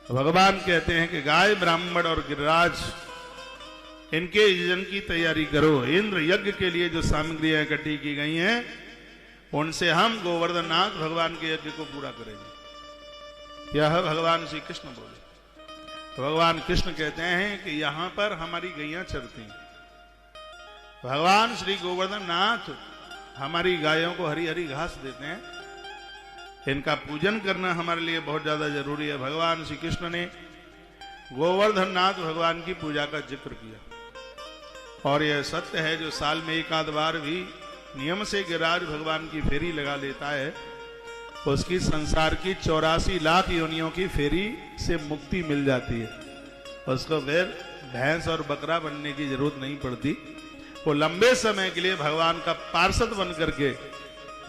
भगवान कहते हैं कि गाय, ब्राह्मण और गिरिराज इनके यजन की तैयारी करो। इंद्र यज्ञ के लिए जो सामग्रियां इकट्ठी की गई हैं उनसे हम गोवर्धन नाथ भगवान के यज्ञ को पूरा करेंगे। यह भगवान श्री कृष्ण बोले। तो भगवान कृष्ण कहते हैं कि यहां पर हमारी गैयां चरती हैं। भगवान श्री गोवर्धन नाथ हमारी गायों को हरी हरी घास देते हैं। इनका पूजन करना हमारे लिए बहुत ज्यादा जरूरी है। भगवान श्री कृष्ण ने गोवर्धन नाथ भगवान की पूजा का जिक्र किया और यह सत्य है, जो साल में एक आध बार भी नियम से गिरिराज भगवान की फेरी लगा लेता है उसकी संसार की 84 लाख योनियों की फेरी से मुक्ति मिल जाती है। उसको फिर भैंस और बकरा बनने की जरूरत नहीं पड़ती। वो लंबे समय के लिए भगवान का पार्षद बन करके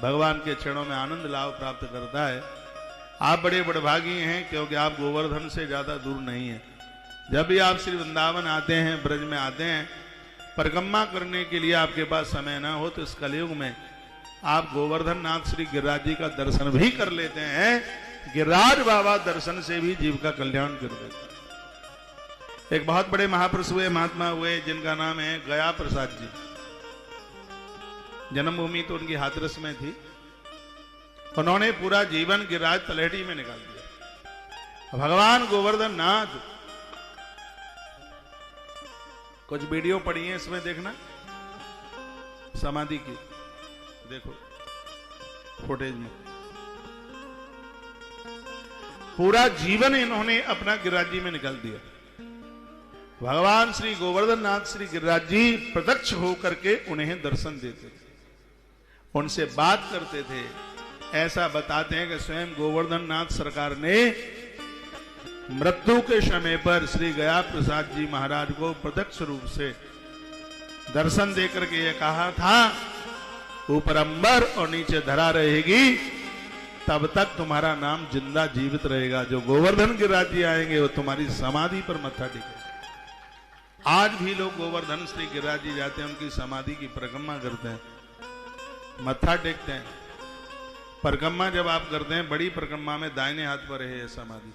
भगवान के चरणों में आनंद लाभ प्राप्त करता है। आप बड़े बड़भागी हैं क्योंकि आप गोवर्धन से ज्यादा दूर नहीं हैं। जब भी आप श्री वृंदावन आते हैं, ब्रज में आते हैं, परिक्रमा करने के लिए आपके पास समय ना हो तो इस कलयुग में आप गोवर्धन नाथ श्री गिरिराज जी का दर्शन भी कर लेते हैं। गिरिराज बाबा दर्शन से भी जीव का कल्याण कर देते हैं। एक बहुत बड़े महापुरुष हुए, महात्मा हुए, जिनका नाम है गया प्रसाद जी। जन्मभूमि तो उनकी हाथरस में थी। उन्होंने पूरा जीवन गिरिराज तलहटी में निकाल दिया। भगवान गोवर्धन नाथ, कुछ वीडियो पड़ी है इसमें देखना, समाधि की देखो फुटेज में। पूरा जीवन इन्होंने अपना गिरिराज जी में निकाल दिया। भगवान श्री गोवर्धन नाथ श्री गिरिराज जी प्रत्यक्ष होकर के उन्हें दर्शन देते थे, उनसे बात करते थे। ऐसा बताते हैं कि स्वयं गोवर्धन नाथ सरकार ने मृत्यु के समय पर श्री गया प्रसाद जी महाराज को प्रत्यक्ष रूप से दर्शन देकर के ये कहा था, ऊपर अंबर और नीचे धरा रहेगी, तब तक तुम्हारा नाम जिंदा जीवित रहेगा। जो गोवर्धन गिरिराज जी आएंगे वो तुम्हारी समाधि पर मत्था टेकेंगे। आज भी लोग गोवर्धन श्री गिरिराज जी जाते हैं, उनकी समाधि की परिक्रमा करते हैं, मत्था टेकते हैं। परिक्रमा जब आप करते हैं, बड़ी परिक्रमा में दाहिने हाथ पर है समाधि,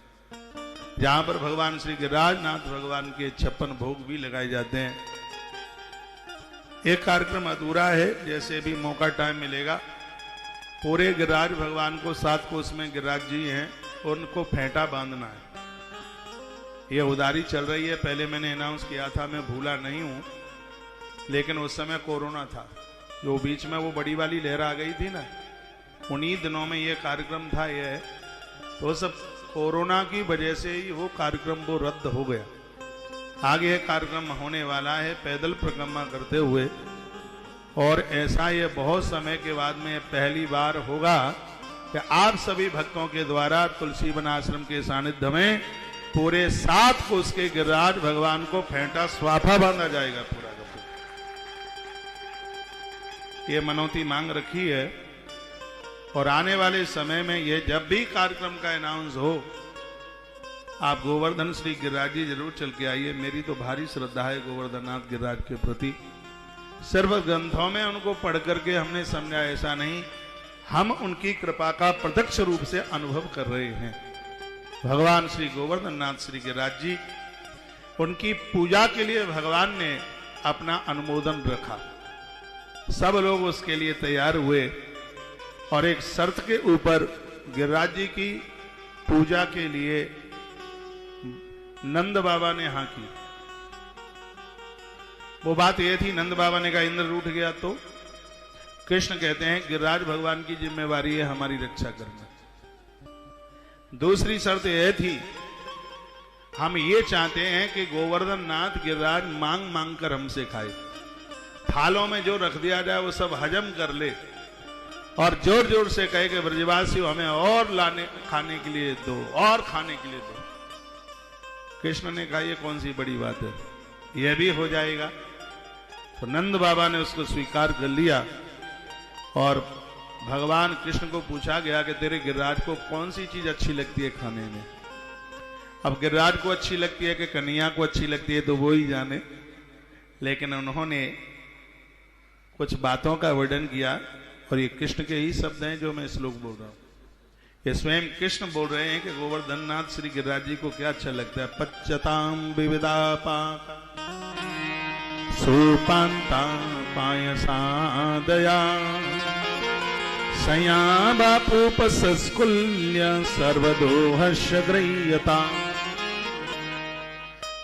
जहां पर भगवान श्री गिरिराज नाथ भगवान के 56 भोग भी लगाए जाते हैं। एक कार्यक्रम अधूरा है, जैसे भी मौका टाइम मिलेगा पूरे गिरिराज भगवान को 7 कोस में गिरिराज जी हैं, उनको फेंटा बांधना है। ये उदारी चल रही है। पहले मैंने अनाउंस किया था, मैं भूला नहीं हूं, लेकिन उस समय कोरोना था, जो बीच में वो बड़ी वाली लहर आ गई थी ना, उन्हीं दिनों में ये कार्यक्रम था। ये तो सब कोरोना की वजह से ही वो कार्यक्रम वो रद्द हो गया। आगे ये कार्यक्रम होने वाला है पैदल परिक्रमा करते हुए, और ऐसा ये बहुत समय के बाद में पहली बार होगा कि आप सभी भक्तों के द्वारा तुलसी वन आश्रम के सानिध्य में पूरे 7 कोस के गिरिराज भगवान को फेंटा स्वाफा बांधा जाएगा पूरा का पूरा। ये मनौती मांग रखी है, और आने वाले समय में ये जब भी कार्यक्रम का अनाउंस हो, आप गोवर्धन श्री गिरिराज जी जरूर चल के आइए। मेरी तो भारी श्रद्धा है गोवर्धन नाथ गिरिराज के प्रति। सर्व ग्रंथों में उनको पढ़ करके हमने समझा, ऐसा नहीं, हम उनकी कृपा का प्रत्यक्ष रूप से अनुभव कर रहे हैं। भगवान श्री गोवर्धन नाथ श्री गिरिराज जी, उनकी पूजा के लिए भगवान ने अपना अनुमोदन रखा। सब लोग उसके लिए तैयार हुए, और एक शर्त के ऊपर गिरिराज जी की पूजा के लिए नंद बाबा ने हाँ की। वो बात यह थी, नंद बाबा ने कहा इंद्र रूठ गया तो कृष्ण कहते हैं गिरिराज भगवान की जिम्मेवारी है हमारी रक्षा करना। दूसरी शर्त यह थी, हम ये चाहते हैं कि गोवर्धन नाथ गिरिराज मांग मांग कर हमसे खाए। थालों में जो रख दिया जाए वो सब हजम कर ले, और जोर जोर से कहे कि ब्रजवासियों हमें और लाने खाने के लिए दो, और खाने के लिए दो। कृष्ण ने कहा ये कौन सी बड़ी बात है, यह भी हो जाएगा। तो नंद बाबा ने उसको स्वीकार कर लिया, और भगवान कृष्ण को पूछा गया कि तेरे गिरिराज को कौन सी चीज अच्छी लगती है खाने में। अब गिरिराज को अच्छी लगती है कि कन्हैया को अच्छी लगती है तो वो ही जाने, लेकिन उन्होंने कुछ बातों का वर्णन किया, और ये कृष्ण के ही शब्द हैं जो मैं श्लोक बोल रहा हूं। ये स्वयं कृष्ण बोल रहे हैं कि गोवर्धन नाथ श्री गिरिराज जी को क्या अच्छा लगता है। पच्यताम विविधा पाका सुपांता पायसादया सया बापूपसस्कुल्य सर्वदोहर्ष गृह्यता।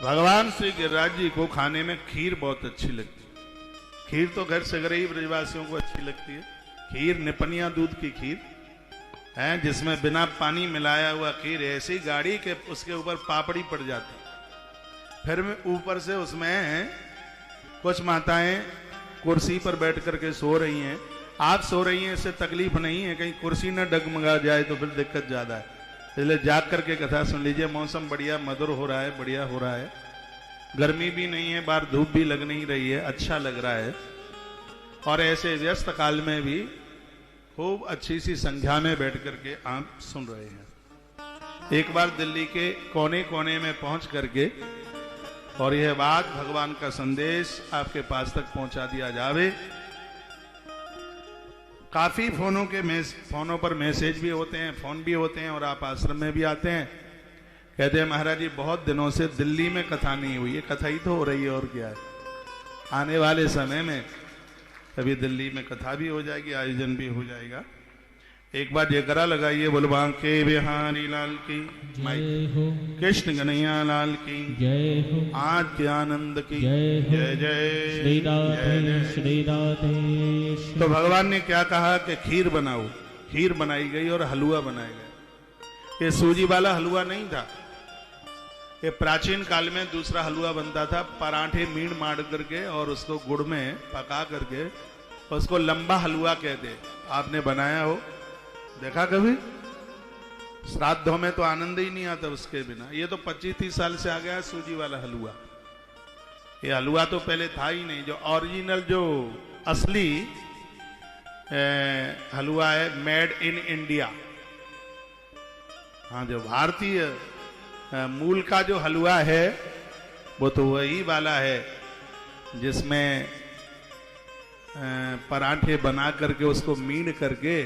भगवान श्री गिरिराज जी को खाने में खीर बहुत अच्छी लगती है। खीर तो घर से गरीब ब्रजवासियों को अच्छी लगती है। खीर निपनिया दूध की खीर है, जिसमें बिना पानी मिलाया हुआ खीर, ऐसी गाढ़ी के उसके ऊपर पापड़ी पड़ जाती, फिर ऊपर से उसमें कुछ माताएं कुर्सी पर बैठ करके सो रही हैं। आप सो रही हैं, इससे तकलीफ नहीं है, कहीं कुर्सी न डगमगा जाए तो फिर दिक्कत ज्यादा है। इसलिए जाग करके कथा सुन लीजिए। मौसम बढ़िया मधुर हो रहा है, बढ़िया हो रहा है, गर्मी भी नहीं है, बाहर धूप भी लग नहीं रही है, अच्छा लग रहा है। और ऐसे व्यस्त काल में भी खूब अच्छी सी संख्या में बैठ करके आप सुन रहे हैं। एक बार दिल्ली के कोने कोने में पहुंच करके और यह बात, भगवान का संदेश आपके पास तक पहुंचा दिया जावे। काफी फोनों पर मैसेज भी होते हैं, फोन भी होते हैं, और आप आश्रम में भी आते हैं, कहते हैं महाराज जी बहुत दिनों से दिल्ली में कथा नहीं हुई है। कथा ही तो हो रही है, और क्या है। आने वाले समय में कभी दिल्ली में कथा भी हो जाएगी, आयोजन भी हो जाएगा। एक बार जयकारा लगाइए, बोल बांके बिहारी लाल की जय हो, कृष्ण कन्हैया लाल की जय हो, आद्य आनंद की जय जय जय श्री राधे श्री राधे। तो भगवान ने क्या कहा कि खीर बनाओ। खीर बनाई गई और हलवा बनाया गया। ये सूजी वाला हलवा नहीं था, ये प्राचीन काल में दूसरा हलवा बनता था। पराठे मीण मार करके और उसको गुड़ में पका करके उसको लंबा हलवा कहते। आपने बनाया हो, देखा कभी? श्राद्धों में तो आनंद ही नहीं आता उसके बिना। ये तो 25-30 साल से आ गया है सूजी वाला हलवा। ये हलवा तो पहले था ही नहीं। जो ओरिजिनल, जो असली हलवा है, मेड इन इंडिया, हाँ, जो भारतीय मूल का जो हलवा है वो तो वही वाला है जिसमें पराठे बना करके उसको मीण करके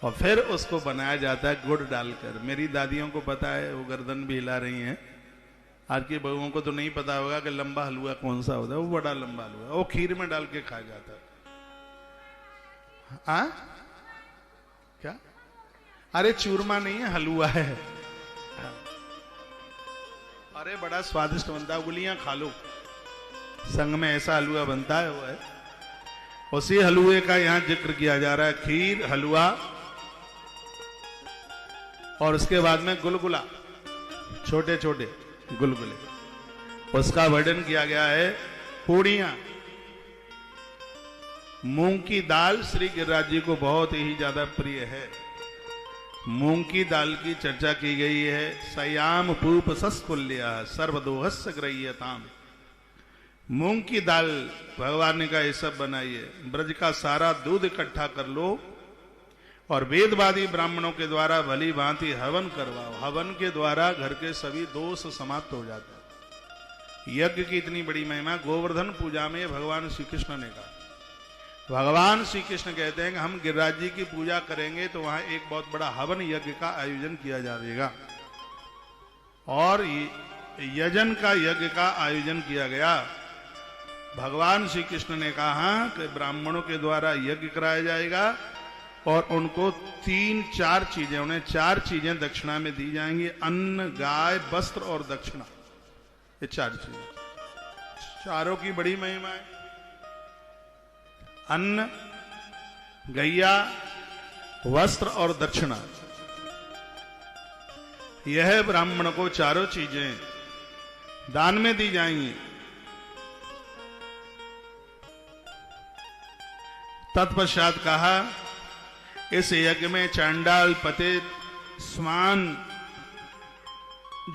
और फिर उसको बनाया जाता है गुड़ डालकर। मेरी दादियों को पता है, वो गर्दन भी हिला रही हैं। आज की बहुओं को तो नहीं पता होगा कि लंबा हलवा कौन सा होता है। वो बड़ा लंबा हलवा, वो खीर में डाल के खाया जाता है। हाँ क्या? अरे चूरमा नहीं है, हलवा है। अरे बड़ा स्वादिष्ट बनता है, उंगलियां खा लो। संग में ऐसा हलवा बनता है, वो है। उसी हलवे का यहां जिक्र किया जा रहा है। खीर, हलवा, और उसके बाद में गुलगुला, छोटे छोटे गुलगुले, उसका वर्णन किया गया है। पूड़ियां, मूंग की दाल श्री गिरिराज जी को बहुत ही ज्यादा प्रिय है। मूंग की दाल की चर्चा की गई है। सयाम पूप सस्कुल्य सर्वदोहस्य गृह्यताम। मूंग की दाल भगवान ने कहा ये सब बनाइए, ब्रज का सारा दूध इकट्ठा कर लो और वेदवादी ब्राह्मणों के द्वारा भली भांति हवन करवाओ। हवन के द्वारा घर के सभी दोष समाप्त हो जाते हैं। यज्ञ की इतनी बड़ी महिमा गोवर्धन पूजा में भगवान श्री कृष्ण ने कहा। भगवान श्री कृष्ण कहते हैं कि हम गिरिराज जी की पूजा करेंगे तो वहां एक बहुत बड़ा हवन यज्ञ का आयोजन किया जाएगा। और यजन का यज्ञ का आयोजन किया गया। भगवान श्री कृष्ण ने कहा कि ब्राह्मणों के द्वारा यज्ञ कराया जाएगा और उनको 3-4 चीजें, उन्हें 4 चीजें दक्षिणा में दी जाएंगी। अन्न, गाय, वस्त्र और दक्षिणा, ये 4 चीजें। चारों की बड़ी महिमा है। अन्न, गैया, वस्त्र और दक्षिणा, यह ब्राह्मण को चारों चीजें दान में दी जाएंगी। तत्पश्चात कहा इस यज्ञ में चांडाल, पतित, स्वान,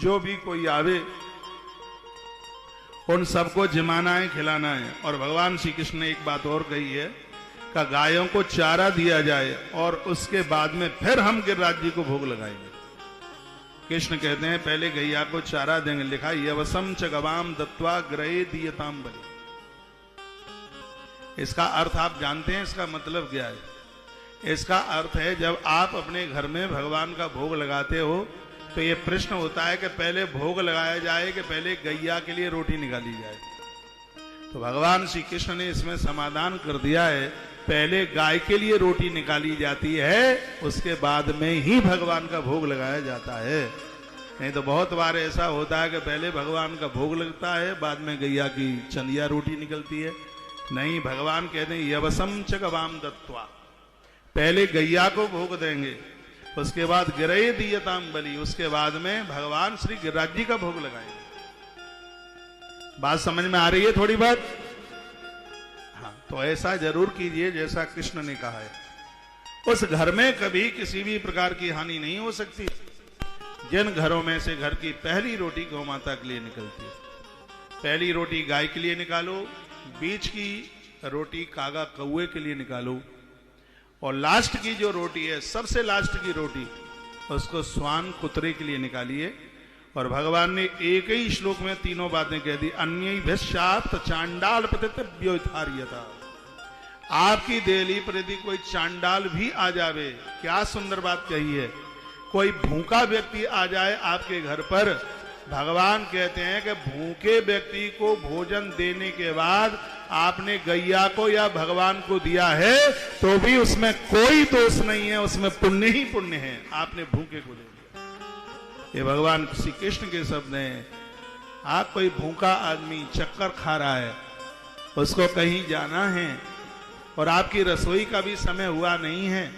जो भी कोई आवे उन सबको जिमाना है, खिलाना है। और भगवान श्री कृष्ण ने एक बात और कही है कि गायों को चारा दिया जाए और उसके बाद में फिर हम गिरिराज जी को भोग लगाएंगे। कृष्ण कहते हैं पहले गैया को चारा देंगे। लिखा यवसम च गवाम दत्वा ग्रहे दीयताम बलि। इसका अर्थ आप जानते हैं, इसका मतलब क्या है? इसका अर्थ है जब आप अपने घर में भगवान का भोग लगाते हो तो ये प्रश्न होता है कि पहले भोग लगाया जाए कि पहले गैया के लिए रोटी निकाली जाए। तो भगवान श्री कृष्ण ने इसमें समाधान कर दिया है, पहले गाय के लिए रोटी निकाली जाती है, उसके बाद में ही भगवान का भोग लगाया जाता है। नहीं तो बहुत बार ऐसा होता है कि पहले भगवान का भोग लगता है, बाद में गैया की चंदिया रोटी निकलती है। नहीं, भगवान कहते हैं यवसम च गवाम दत्वा, पहले गैया को भोग देंगे, उसके बाद गिरय दीयताम बलि, उसके बाद में भगवान श्री गिरिराज जी का भोग लगाएंगे। बात समझ में आ रही है थोड़ी बात? हाँ, तो ऐसा जरूर कीजिए जैसा कृष्ण ने कहा है। उस घर में कभी किसी भी प्रकार की हानि नहीं हो सकती। जिन घरों में से घर की पहली रोटी गौ माता के लिए निकलती है, पहली रोटी गाय के लिए निकालो, बीच की रोटी कागा कौए के लिए निकालो, और लास्ट की जो रोटी है, सबसे लास्ट की रोटी, उसको स्वान कुतरे के लिए निकालिए। और भगवान ने एक ही श्लोक में तीनों बातें कह दी। अन्यैभ्यश्चात् चांडाल प्रतिव्योत्थार्यता, आपकी देहली पर यदि कोई चांडाल भी आ जावे, क्या सुंदर बात कही है, कोई भूखा व्यक्ति आ जाए आपके घर पर, भगवान कहते हैं कि भूखे व्यक्ति को भोजन देने के बाद आपने गैया को या भगवान को दिया है तो भी उसमें कोई दोष नहीं है, उसमें पुण्य ही पुण्य है, आपने भूखे को दे दिया। ये भगवान श्री कृष्ण के शब्द हैं। आप कोई भूखा आदमी चक्कर खा रहा है, उसको कहीं जाना है और आपकी रसोई का भी समय हुआ नहीं है,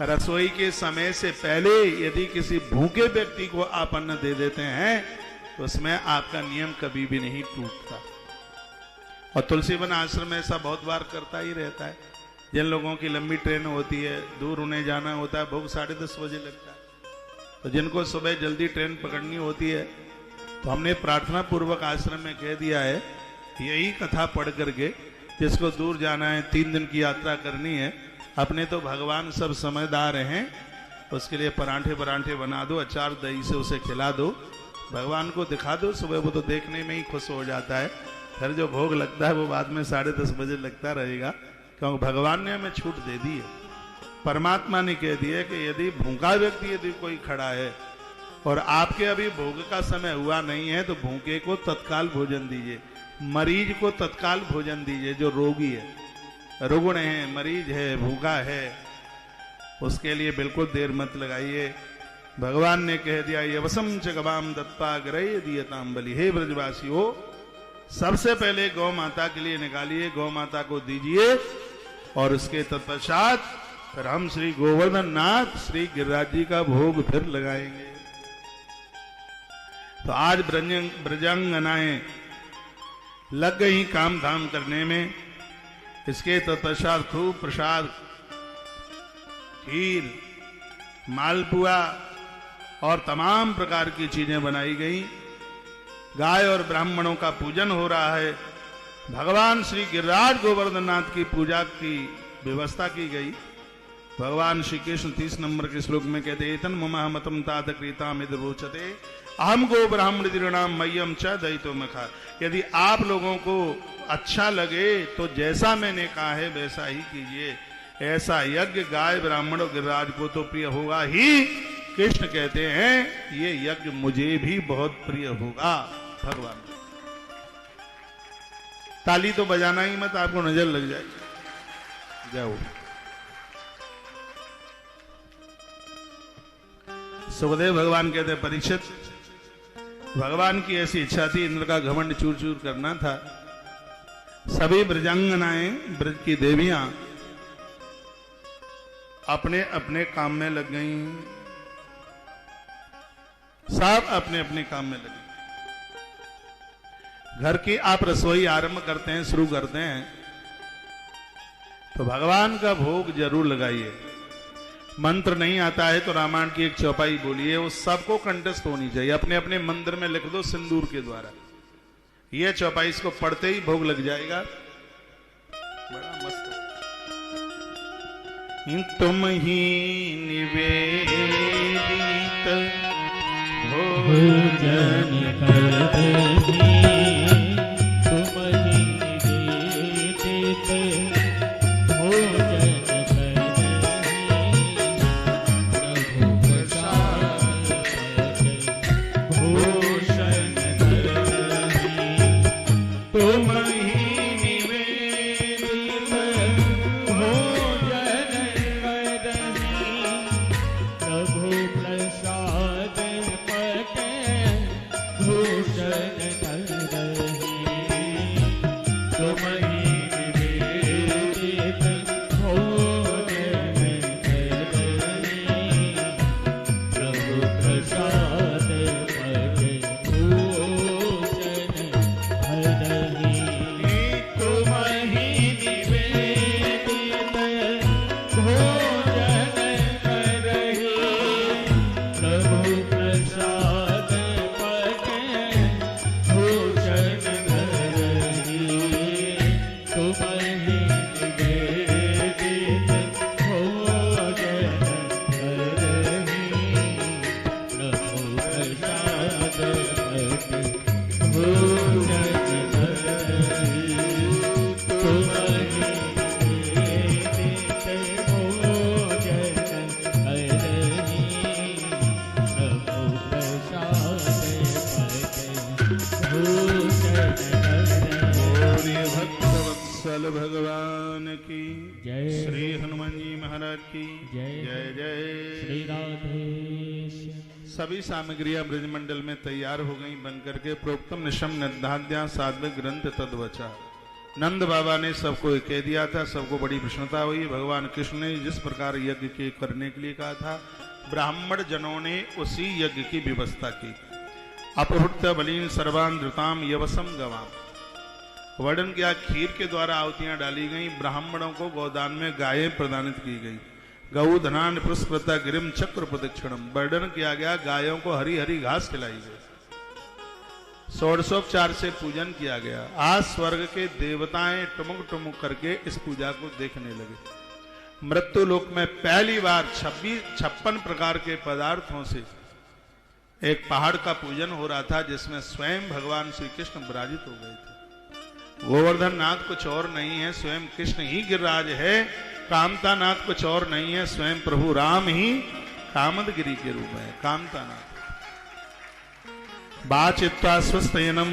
रसोई के समय से पहले यदि किसी भूखे व्यक्ति को आप अन्न दे देते हैं तो उसमें आपका नियम कभी भी नहीं टूटता। और तुलसीवन आश्रम ऐसा बहुत बार करता ही रहता है। जिन लोगों की लंबी ट्रेन होती है, दूर उन्हें जाना होता है, भोग 10:30 बजे लगता है, तो जिनको सुबह जल्दी ट्रेन पकड़नी होती है तो हमने प्रार्थना पूर्वक आश्रम में कह दिया है, यही कथा पढ़ करके जिसको दूर जाना है, 3 दिन की यात्रा करनी है, अपने तो भगवान सब समझदार हैं, उसके लिए परांठे बना दो, अचार दही से उसे खिला दो, भगवान को दिखा दो, सुबह वो तो देखने में ही खुश हो जाता है। फिर जो भोग लगता है वो बाद में 10:30 बजे लगता रहेगा, क्योंकि भगवान ने हमें छूट दे दी है। परमात्मा ने कह दिया कि यदि भूखा व्यक्ति यदि कोई खड़ा है और आपके अभी भोग का समय हुआ नहीं है तो भूखे को तत्काल भोजन दीजिए, मरीज को तत्काल भोजन दीजिए। जो रोगी है, रुग्ण है, मरीज है, भूखा है, उसके लिए बिल्कुल देर मत लगाइए। भगवान ने कह दिया यवसम च गवाम दत्ता गिरय दीयताम बलि, हे ब्रजवासियों, सबसे पहले गौ माता के लिए निकालिए, गौ माता को दीजिए, और उसके तत्पश्चात फिर हम श्री गोवर्धन नाथ श्री गिरिराज जी का भोग फिर लगाएंगे। तो आज ब्रजांगनाएं लग गई काम धाम करने में। इसके तत्पश्चात खूब प्रसाद, खीर, मालपुआ और तमाम प्रकार की चीजें बनाई गई। गाय और ब्राह्मणों का पूजन हो रहा है। भगवान श्री गिरिराज गोवर्धन नाथ की पूजा की व्यवस्था की गई। भगवान श्री कृष्ण 30 नंबर के श्लोक में कहते एतन ममाहमतम तात कृताम इद रोचते अहम गो ब्राह्मण दिरणाम मय्यम च दयितो मखा। यदि आप लोगों को अच्छा लगे तो जैसा मैंने कहा है वैसा ही कीजिए। ऐसा यज्ञ गाय ब्राह्मण और गिरिराज को तो प्रिय होगा ही, कृष्ण कहते हैं ये यज्ञ मुझे भी बहुत प्रिय होगा। भगवान ताली तो बजाना ही मत, आपको नजर लग जाएगी। जाओ। सुखदेव भगवान कहते हैं परीक्षित, भगवान की ऐसी इच्छा थी, इंद्र का घमंड चूर चूर करना था। सभी ब्रजांगनाएं, ब्रज की देवियां अपने अपने काम में लग गईं, सब अपने अपने काम में लगे। घर की आप रसोई आरंभ करते हैं, शुरू करते हैं, तो भगवान का भोग जरूर लगाइए। मंत्र नहीं आता है तो रामायण की एक चौपाई बोलिए, वो सबको कंठस्थ होनी चाहिए। अपने अपने मंदिर में लिख दो सिंदूर के द्वारा, ये चौपाई इसको पढ़ते ही भोग लग जाएगा। बड़ा मस्त। तुम ही निवेदित भोजन कर भगवान की जय। श्री हनुमान जी महाराज की जय। जय जय। श्री राधे। सभी सामग्रियां ब्रजमंडल में तैयार हो गई बनकर के प्रोक्तम निशम निर्धाद्या सात्विक ग्रंथ तद्वचा। नंद बाबा ने सबको कह दिया था, सबको बड़ी प्रसन्नता हुई। भगवान कृष्ण ने जिस प्रकार यज्ञ के करने के लिए कहा था, ब्राह्मण जनों ने उसी यज्ञ की व्यवस्था की। अपहृत बलीन सर्वान धृताम यवसम गवाम। वर्णन किया, खीर के द्वारा आहुतियां डाली गई। ब्राह्मणों को गोदान में गायें प्रदानित की गई। गौ धनान पुष्कृता गिरिम चक्र प्रदक्षिणम। वर्णन किया गया, गायों को हरी हरी घास खिलाई गई। षोडशोपचार से पूजन किया गया। आज स्वर्ग के देवताएं टुमुक टुमुक करके इस पूजा को देखने लगे। मृत्यु लोक में पहली बार 56 प्रकार के पदार्थों से एक पहाड़ का पूजन हो रहा था, जिसमें स्वयं भगवान श्री कृष्ण विराजित हो गए थे। गोवर्धन नाथ कुछ और नहीं है, स्वयं कृष्ण ही गिरिराज है। कामता नाथ कुछ और नहीं है, स्वयं प्रभु राम ही कामदगिरी के रूप में कामता नाथ। बाचित्वा स्वस्तयनम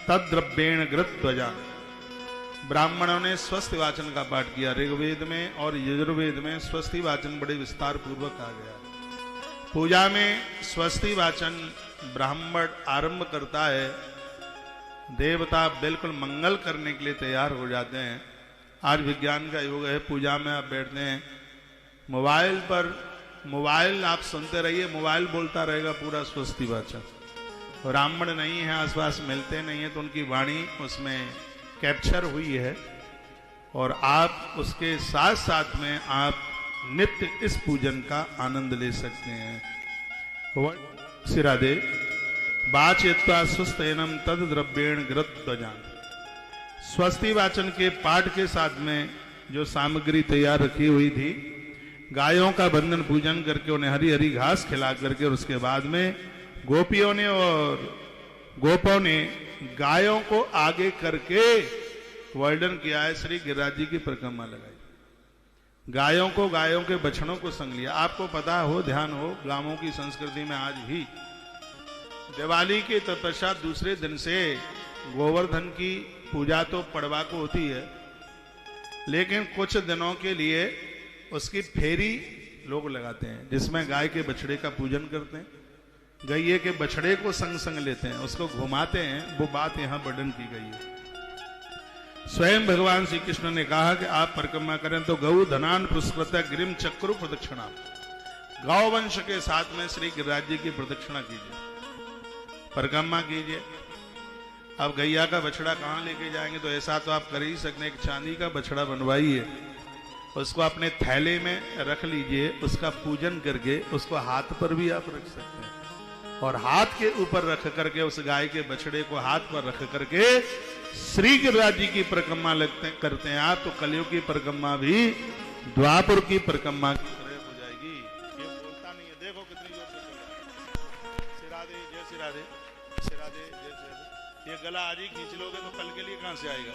तद्रव्येण गृध्वजा। ब्राह्मणों ने स्वस्ति वाचन का पाठ किया। ऋग्वेद में और यजुर्वेद में स्वस्ति वाचन बड़े विस्तार पूर्वक आ गया। पूजा में स्वस्ति वाचन ब्राह्मण आरंभ करता है। देवता बिल्कुल मंगल करने के लिए तैयार हो जाते हैं। आज विज्ञान का युग है, पूजा में आप बैठते हैं, मोबाइल पर मोबाइल आप सुनते रहिए, मोबाइल बोलता रहेगा पूरा स्वस्ति वाचन। ब्राह्मण नहीं है, आसपास मिलते नहीं है, तो उनकी वाणी उसमें कैप्चर हुई है और आप उसके साथ साथ में आप नित्य इस पूजन का आनंद ले सकते हैं। सिरादे बाचयित्वा स्वस्तेनम तद द्रव्येण गृध्वजान। स्वस्ति वाचन के पाठ के साथ में जो सामग्री तैयार रखी हुई थी, गायों का बंधन पूजन करके उन्हें हरी हरी घास खिला करके, और उसके बाद में गोपियों ने और गोपों ने गायों को आगे करके वर्णन किया है। श्री गिरिराज जी की परिक्रमा लगाई। गायों को, गायों के बछड़ों को संग लिया। आपको पता हो, ध्यान हो, गांवों की संस्कृति में आज भी दिवाली के तत्पश्चात दूसरे दिन से गोवर्धन की पूजा तो पड़वा को होती है, लेकिन कुछ दिनों के लिए उसकी फेरी लोग लगाते हैं, जिसमें गाय के बछड़े का पूजन करते हैं, गैये के बछड़े को संग संग लेते हैं, उसको घुमाते हैं। वो बात यहां वर्णन की गई है। स्वयं भगवान श्री कृष्ण ने कहा कि आप परिक्रमा करें तो गौ धनान पुष्कृत गिरिम चक्रु प्रदक्षिणा। गौ वंश के साथ में श्री गिरिराज जी की प्रदक्षिणा कीजिए, परिक्रमा कीजिए। अब गैया का बछड़ा कहाँ लेके जाएंगे, तो ऐसा तो आप कर ही सकते हैं, एक चांदी का बछड़ा बनवाइए, उसको अपने थैले में रख लीजिए, उसका पूजन करके उसको हाथ पर भी आप रख सकते हैं, और हाथ के ऊपर रख करके उस गाय के बछड़े को हाथ पर रख करके श्री गिरिराज जी की परिक्रमा करते हैं आप, तो कलयुग की परिक्रमा भी द्वापर की परिक्रमा की तरह हो जाएगी। ये बोलता नहीं है, देखो कितनी जोर से चल रहा है। सिरादे जय सिरादे, सिरादे जय सिरादे। ये गला आज ही खींच लोगे तो कल के लिए कहां से आएगा।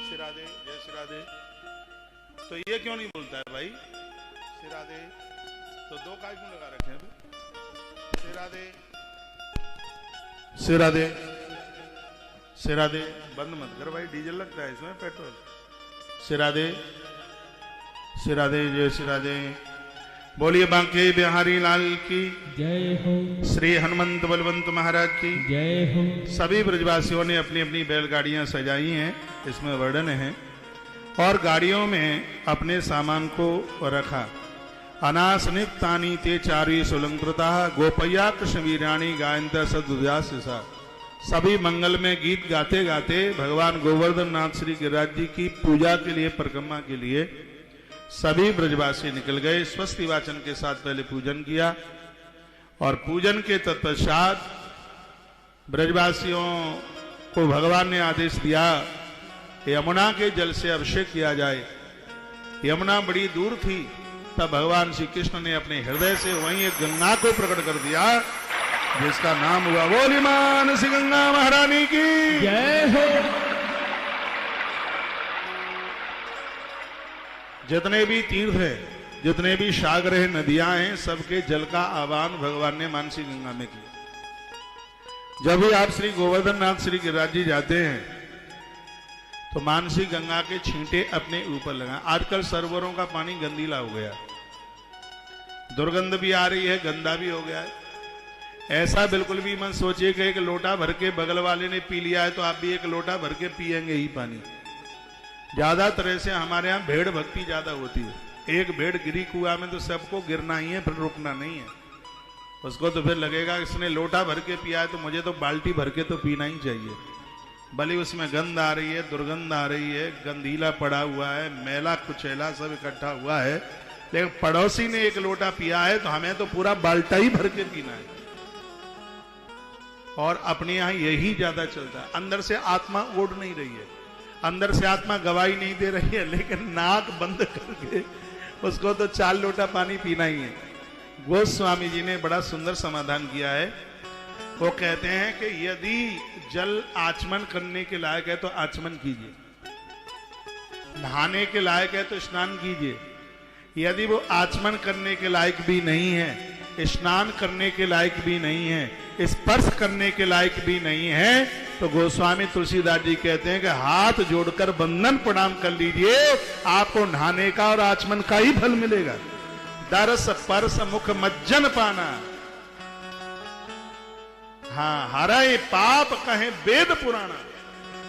सिरादे जय सिरादे। तो ये क्यों नहीं बोलता है भाई सिरादे, तो दो काय क्यों लगा रखे हैं। सिरादे सिरादे सिरादे बंद मत कर भाई, डीजल लगता है इसमें, पेट्रोल। सिरादे सिरादे जय सिरादे। बोलिए बांके बिहारी लाल की जय हो। श्री हनुमंत बलवंत महाराज की जय हो। सभी ब्रजवासियों ने अपनी अपनी बैलगाड़ियां सजाई हैं, इसमें वर्णन है, और गाड़ियों में अपने सामान को रखा। अनासनितानी ते चारी सुलंकृता गोपैया कृष्ण वीराणी गायंत सदुदासा। सभी मंगल में गीत गाते गाते भगवान गोवर्धन नाथ श्री गिरिराज जी की पूजा के लिए, परिक्रमा के लिए सभी ब्रजवासी निकल गए। स्वस्ति वाचन के साथ पहले पूजन किया, और पूजन के तत्पश्चात ब्रजवासियों को भगवान ने आदेश दिया यमुना के जल से अभिषेक किया जाए। यमुना बड़ी दूर थी, तब भगवान श्री कृष्ण ने अपने हृदय से वहीं एक गंगा को प्रकट कर दिया, जिसका नाम हुआ बोली मानसी गंगा महारानी की जय हो। जितने भी तीर्थ है, जितने भी सागर है, नदियां हैं, सबके जल का आह्वान भगवान ने मानसी गंगा में किया। जब भी आप श्री गोवर्धन नाथ श्री गिरिराज जी जाते हैं तो मानसी गंगा के छींटे अपने ऊपर लगाएं। आजकल सरोवरों का पानी गंदीला हो गया, दुर्गंध भी आ रही है, गंदा भी हो गया है। ऐसा बिल्कुल भी मत सोचिए कि एक लोटा भर के बगल वाले ने पी लिया है तो आप भी एक लोटा भर के पिएंगे ही पानी। ज्यादा तरह से हमारे यहाँ भेड़ भक्ति ज्यादा होती है। एक भेड़ गिरी कुआं में तो सबको गिरना ही है, फिर रुकना नहीं है। उसको तो फिर लगेगा इसने लोटा भर के पिया है तो मुझे तो बाल्टी भर के तो पीना ही चाहिए। भले उसमें गंध आ रही है, दुर्गंध आ रही है, गंदीला पड़ा हुआ है, मैला कुचैला सब इकट्ठा हुआ है, लेकिन पड़ोसी ने एक लोटा पिया है तो हमें तो पूरा बाल्टा ही भर के पीना है। और अपने यहां यही ज्यादा चलता है। अंदर से आत्मा ओढ़ नहीं रही है, अंदर से आत्मा गवाही नहीं दे रही है, लेकिन नाक बंद करके उसको तो 4 लोटा पानी पीना ही है। गोस्वामी जी ने बड़ा सुंदर समाधान किया है। वो कहते हैं कि यदि जल आचमन करने के लायक है तो आचमन कीजिए, नहाने के लायक है तो स्नान कीजिए। यदि वो आचमन करने के लायक भी नहीं है, स्नान करने के लायक भी नहीं है, स्पर्श करने के लायक भी नहीं है, तो गोस्वामी तुलसीदास जी कहते हैं कि हाथ जोड़कर बंदन प्रणाम कर लीजिए, आपको नहाने का और आचमन का ही फल मिलेगा। दरस परस मुख मज्जन पाना, हाँ हरा ये पाप कहे वेद पुराना।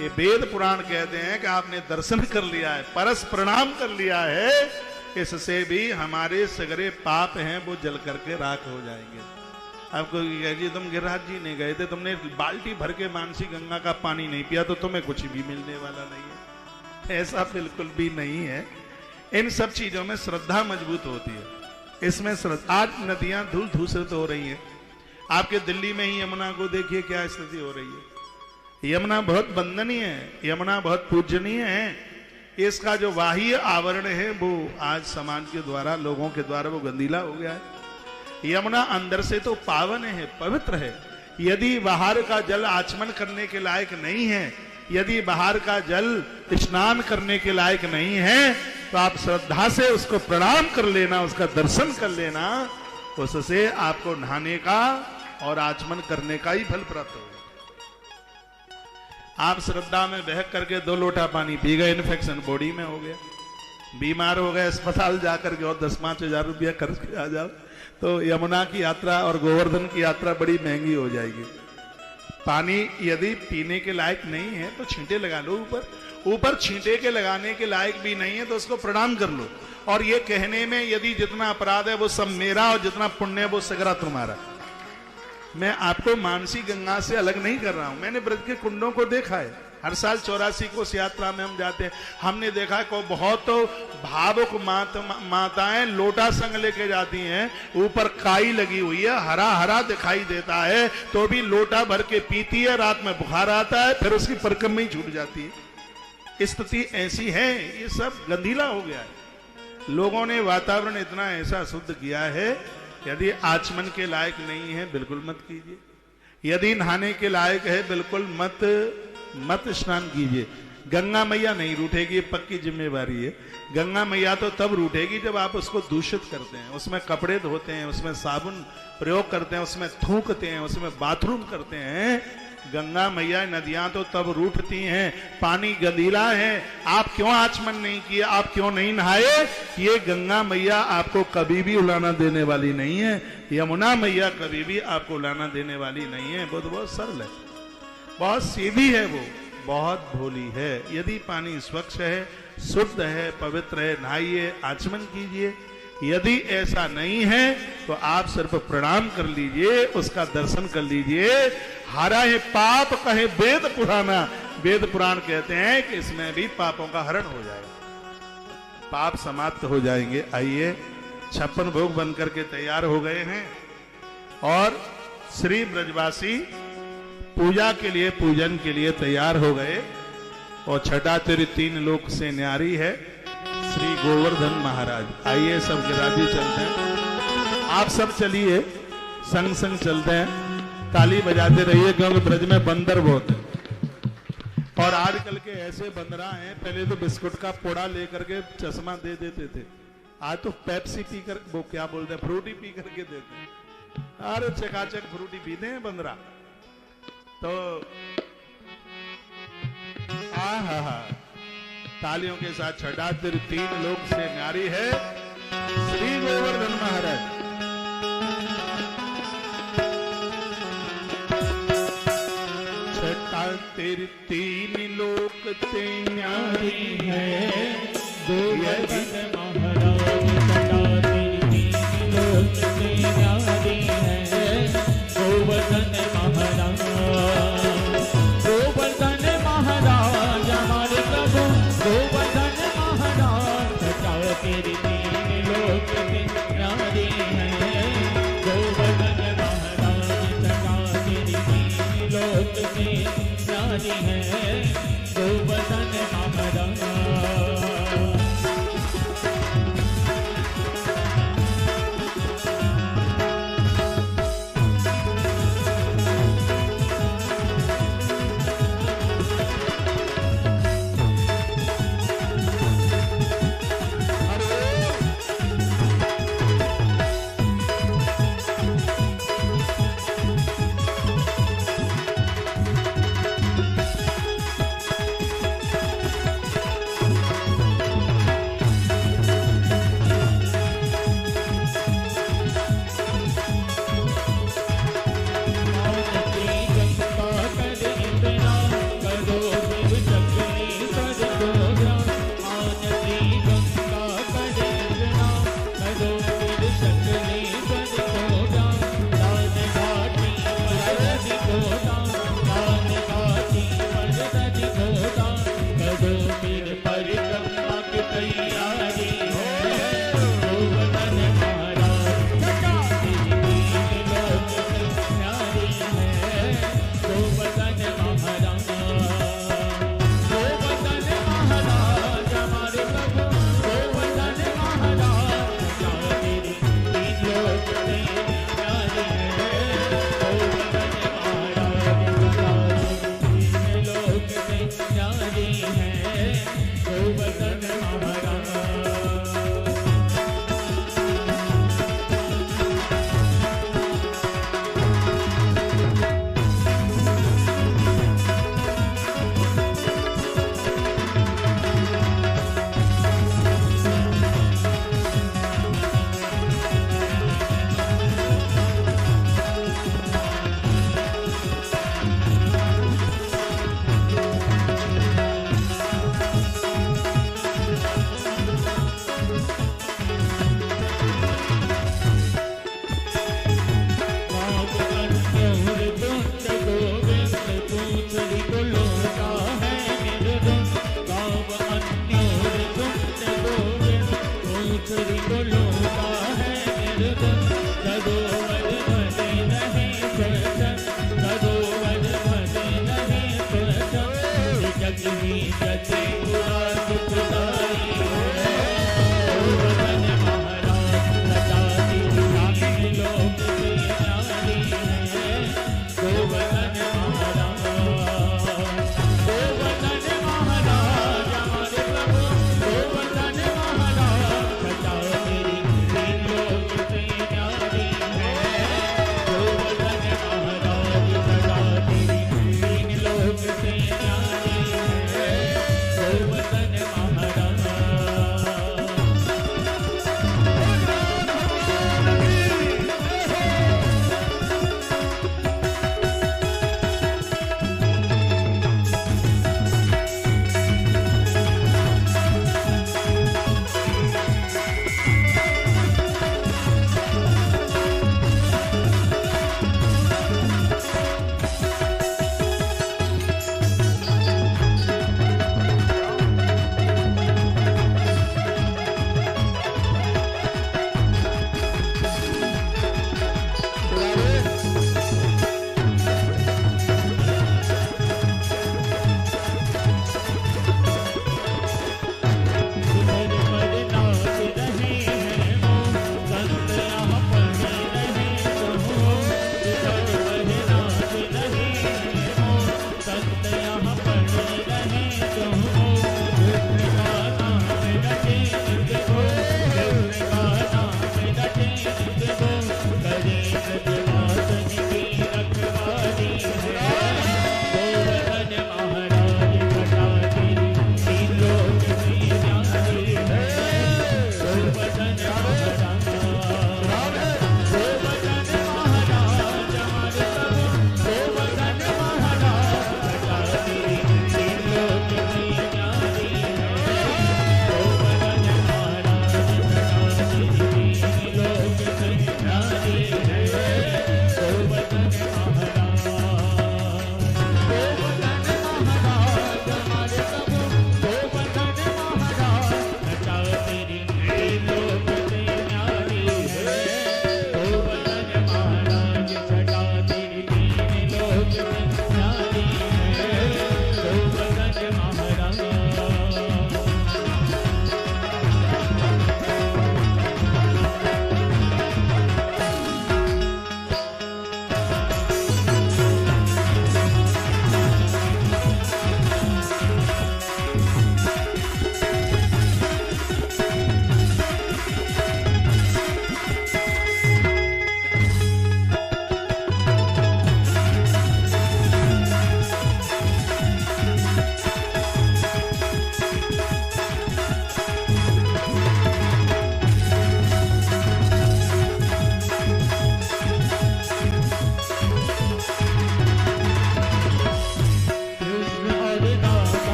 ये वेद पुराण कहते हैं कि आपने दर्शन कर लिया है, परस प्रणाम कर लिया है, इससे भी हमारे सगरे पाप हैं वो जल करके राख हो जाएंगे। आपको जी तुम गिरिराज जी नहीं गए थे, तुमने बाल्टी भर के मानसी गंगा का पानी नहीं पिया तो तुम्हें कुछ भी मिलने वाला नहीं है। ऐसा बिल्कुल भी नहीं है। इन सब चीजों में श्रद्धा मजबूत होती है। इसमें श्रद्धा, आज नदियां धूल धूसरित हो रही है। आपके दिल्ली में ही यमुना को देखिए क्या स्थिति हो रही है। यमुना बहुत वंदनीय है, यमुना बहुत पूजनीय है। इसका जो बाह्य आवरण है वो आज समाज के द्वारा, लोगों के द्वारा वो गंदीला हो गया है। यमुना अंदर से तो पावन है, पवित्र है। यदि बाहर का जल आचमन करने के लायक नहीं है, यदि बाहर का जल स्नान करने के लायक नहीं है, तो आप श्रद्धा से उसको प्रणाम कर लेना, उसका दर्शन कर लेना, उससे आपको नहाने का और आचमन करने का ही फल प्राप्त होगा। आप श्रद्धा में बहक करके 2 लोटा पानी पी गए, इन्फेक्शन बॉडी में हो गया, बीमार हो गए, अस्पताल जाकर के और 10-5 हजार रुपया खर्च के आ जाओ, तो यमुना की यात्रा और गोवर्धन की यात्रा बड़ी महंगी हो जाएगी। पानी यदि पीने के लायक नहीं है तो छींटे लगा लो ऊपर छींटे के लगाने के लायक भी नहीं है तो उसको प्रणाम कर लो। और ये कहने में यदि जितना अपराध है वो सब मेरा और जितना पुण्य है वो सगरा तुम्हारा। मैं आपको मानसी गंगा से अलग नहीं कर रहा हूं। मैंने ब्रज के कुंडों को देखा है। हर साल 84 को इस यात्रा में हम जाते हैं। हमने देखा को बहुत तो भावुक माताएं लोटा संग लेके जाती हैं, ऊपर काई लगी हुई है, हरा हरा दिखाई देता है, तो भी लोटा भर के पीती है। रात में बुखार आता है, फिर उसकी परकम में ही छूट जाती है। स्थिति ऐसी है, ये सब गंदीला हो गया है। लोगों ने वातावरण इतना ऐसा शुद्ध किया है, यदि आचमन के लायक नहीं है बिल्कुल मत कीजिए। यदि नहाने के लायक है बिल्कुल मत स्नान कीजिए। गंगा मैया नहीं रूठेगी, पक्की जिम्मेवारी है। गंगा मैया तो तब रूठेगी जब आप उसको दूषित करते हैं, उसमें कपड़े धोते हैं, उसमें साबुन प्रयोग करते हैं, उसमें थूकते हैं, उसमें बाथरूम करते हैं। गंगा मैया, नदियां तो तब रूठती हैं, पानी गंदीला है, आप क्यों आचमन नहीं किए, आप क्यों नहीं नहाए? ये गंगा मैया आपको कभी भी उलाना देने वाली नहीं है। यमुना मैया कभी भी आपको उलाना देने वाली नहीं है। वो तो बहुत सरल है, बहुत सीधी है, वो बहुत भोली है। यदि पानी स्वच्छ है, शुद्ध है, पवित्र है, नहाइए, आचमन कीजिए। यदि ऐसा नहीं है तो आप सिर्फ प्रणाम कर लीजिए, उसका दर्शन कर लीजिए। हरा है पाप कहे वेद पुराना। वेद पुराण कहते हैं कि इसमें भी पापों का हरण हो जाएगा, पाप समाप्त हो जाएंगे। आइए, 56 भोग बनकर के तैयार हो गए हैं और श्री ब्रजवासी पूजा के लिए, पूजन के लिए तैयार हो गए। और छठा तेरी 3 लोक से न्यारी है श्री गोवर्धन महाराज। आइए सब गिरिराज जी चलते हैं, आप सब चलिए, संग संग चलते हैं। ताली बजाते रहिए क्योंकि ब्रज में बंदर बहुत है। और आजकल के ऐसे बंदरा हैं, पहले तो बिस्कुट का पोड़ा लेकर के चश्मा दे देते थे, आज तो पेप्सी पी कर, वो क्या बोलते हैं, फ्रूटी पी करके देते हैं। अरे चकाचक फ्रूटी पीते हैं बंदरा। तो आहा, तालियों के साथ छठा तिर 3 लोक से न्यारी है श्री गोवर्धन महाराज। छठा तिर 3 लोक ते न्यारी है गोवर्धन महाराज। छठा तिर 3 लोक ते न्यारी है गोवर्धन महाराज। गोवर्धन महाराज हमारे प्रभु गोवर्धन महाराज। छठा तिर 3 लोक ते न्यारी है गोवर्धन महाराज। छठा तिर 3 लोक ते न्यारी है गोवर्धन महाराज।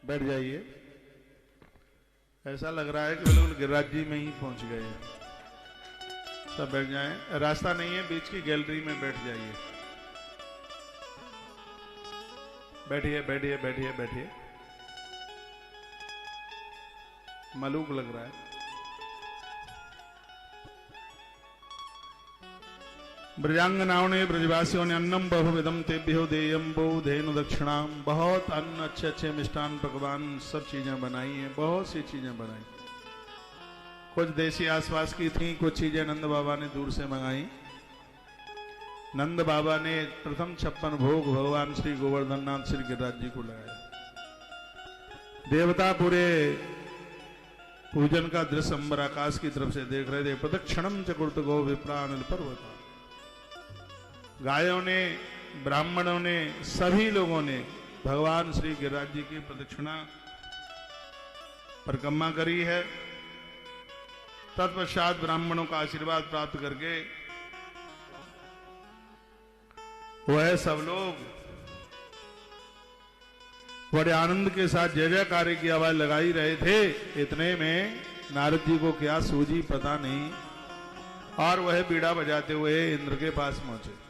बैठ जाइए। ऐसा लग रहा है कि बिल्कुल गिरिराज जी में ही पहुंच गए हैं। सब बैठ जाएं, रास्ता नहीं है, बीच की गैलरी में बैठ जाइए। बैठिए बैठिए बैठिए बैठिए। मलूक लग रहा है। ब्रजांगनाओं ने, ब्रजवासियों ने अन्नम बहुविधम तेभ्यो देयम बहुधेनु दक्षिणाम, बहुत अन्न, अच्छे अच्छे मिष्ठान पकवान सब चीजें बनाई हैं, बहुत सी चीजें बनाई। कुछ देसी आसपास की थी, कुछ चीजें नंद बाबा ने दूर से मंगाई। नंद बाबा ने प्रथम 56 भोग भगवान श्री गोवर्धन नाथ श्री गिरिराज जी को लगाया। देवता पूरे पूजन का दृश्य अंबर आकाश की तरफ से देख रहे थे। प्रदक्षिणम चकुर्त गो विप्रानिल पर्वता। गायों ने, ब्राह्मणों ने, सभी लोगों ने भगवान श्री गिरिराज जी की प्रदक्षिणा परिक्रमा करी है। तत्पश्चात ब्राह्मणों का आशीर्वाद प्राप्त करके वह सब लोग बड़े आनंद के साथ जय जयकार की आवाज लगाई रहे थे। इतने में नारद जी को क्या सूझी पता नहीं, और वह बीड़ा बजाते हुए इंद्र के पास पहुंचे।